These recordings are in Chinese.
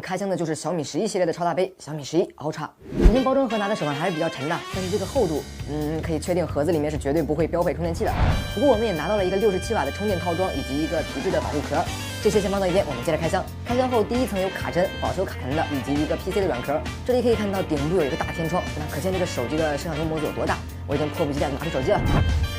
开箱的就是小米11系列的超大杯小米11 Ultra。首先包装盒拿在手上还是比较沉的，但是这个厚度，可以确定盒子里面是绝对不会标配充电器的。不过我们也拿到了一个67瓦的充电套装以及一个皮质的保护壳。这些先放到一边，我们接着开箱。开箱后第一层有卡针，保修卡层的，以及一个 PC 的软壳。这里可以看到顶部有一个大天窗，那可见这个手机的摄像头模组有多大。我已经迫不及待地拿出手机了。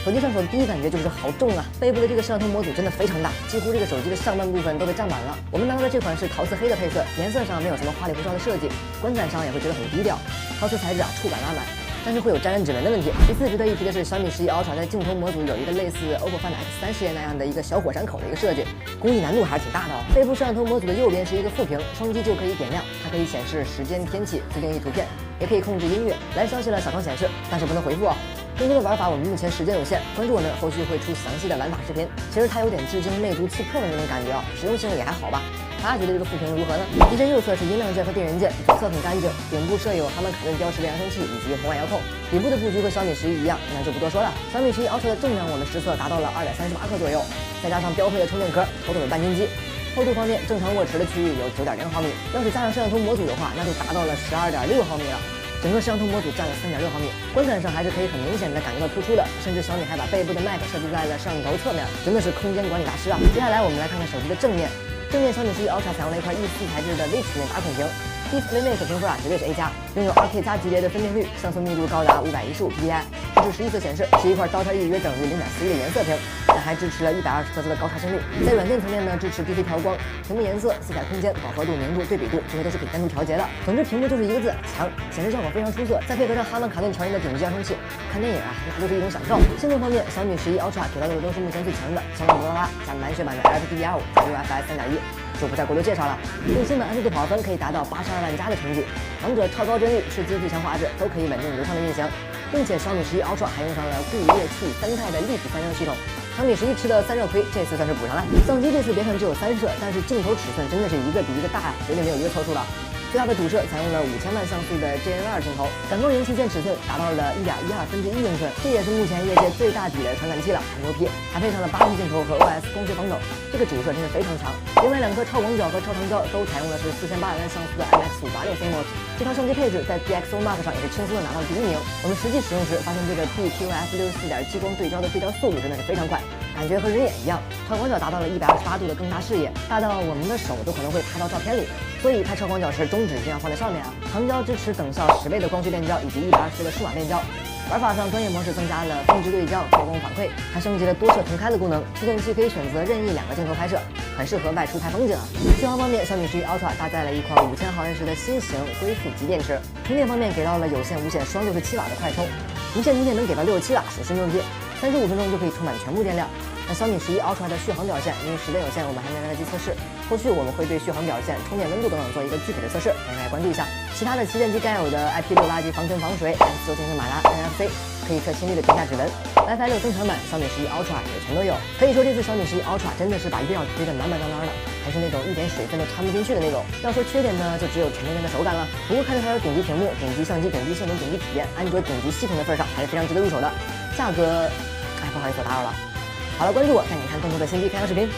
手机上手的第一感觉就是好重啊！背部的这个摄像头模组真的非常大，几乎这个手机的上半部分都被占满了。我们拿到的这款是陶瓷黑的配色，颜色上没有什么花里胡哨的设计，观感上也会觉得很低调。陶瓷材质触感拉满，但是会有沾染指纹的问题。其次值得一提的是，小米11 Ultra 在镜头模组有一个类似 OPPO Find X3系列那样的一个小火山口的一个设计，工艺难度还是挺大的哦。背部摄像头模组的右边是一个副屏，双击就可以点亮，它可以显示时间、天气、自定义图片，也可以控制音乐。来消息了，小窗显示，但是不能回复哦。更多的玩法我们目前时间有限，关注我们，后续会出详细的玩法视频。其实它有点致敬魅族7 Pro 的那种感觉哦，实用性也还好吧。大家觉得这个副屏如何呢？机身右侧是音量键和电源键，左侧很干净，顶部设有哈曼卡顿标识的扬声器以及红外遥控。底部的布局和小米11一样，那就不多说了。小米11 Ultra 的重量我们实测达到了238克左右，再加上标配的充电壳，妥妥的半斤机。厚度方面，正常握持的区域有9.0毫米，要是加上摄像头模组的话，那就达到了12.6毫米了。整个摄像头模组占了3.6毫米，观感上还是可以很明显的感觉到突出的，甚至小米还把背部的 Mac 设计在了摄像头侧面，真的是空间管理大师啊！接下来我们来看看手机的正面，正面小米11 Ultra 采用了一块E4材质的微曲面打孔屏。Display Mate 评分绝对是 A+，拥有 2K+ 级别的分辨率，像素密度高达515 ppi， 支持11色显示，是一块刀叉 E 约等于0.41的颜色屏，但还支持了120赫兹的高刷新率。在软件层面呢，支持 DC 调光，屏幕颜色、色彩空间、饱和度、明度、对比度，这些都是可以单独调节的。总之，屏幕就是一个字，强，显示效果非常出色。再配合上哈曼卡顿调音的顶级扬声器，看电影那就是一种享受。性能方面，小米11 Ultra 给到的都是目前最强的骁龙888加满血版的 LPDDR5 加 UFS 3.1。就不再过多介绍了。最新的安卓跑分可以达到82万加的成绩，王者超高帧率、吃鸡最强画质都可以稳定流畅的运行，并且小米11 Ultra 还用上了固液气3态的立体散热系统。小米11吃的散热亏，这次算是补上了。相机这次别看只有3摄，但是镜头尺寸真的是一个比一个大，绝对没有一个凑数了。最大的主摄采用了5000万像素的 JN2 镜头，感光元器件尺寸达到了1.12×1英寸，这也是目前业界最大底的传感器了，很牛批。还配上了8P 镜头和 OS 光学防抖，这个主摄真是非常强。另外2颗超广角和超长焦都采用的是4800万像素的 MX586 CMOS， 这套相机配置在 DxOMark 上也是轻松的拿到第1名。我们实际使用时发现这个 PQF64.7 光对焦的对焦速度真的是非常快，感觉和人眼一样。超广角达到了128度的更大视野，大到我们的手都可能会拍到照片里。所以拍超广角时，中指一定要放在上面啊。长焦支持等效10倍的光学变焦以及120度的数码变焦。玩法上，专业模式增加了峰值对焦、高光反馈，还升级了多摄同开的功能。取景器可以选择任意2个镜头拍摄，很适合外出拍风景啊。续航方面，小米11 Ultra 搭载了一块5000毫安时的新型硅负极电池。充电方面给到了有线、无线双67瓦的快充，无线充电能给到67瓦，属实牛逼，35分钟就可以充满全部电量。那小米11 Ultra 的续航表现，因为时间有限，我们还没来得及测试。后续我们会对续航表现、充电温度等等做一个具体的测试，大家关注一下。其他的旗舰机该有的 IP6垃圾防尘防水、S9进行马达、NFC， 可以测心率的屏下指纹。WiFi 6增强版小米11 Ultra 也全都有。可以说这次小米11 Ultra 真的是把料推得满满当当的，还是那种一点水分都掺不进去的那种。要说缺点呢，就只有沉甸甸的手感了。不过看着它有顶级屏幕、顶级相机、顶级性能、顶级体验，安卓顶级系统的份上，还是非常值得入手的。价格，不好意思打扰了。好了，关注我，带你看更多的新机开箱视频。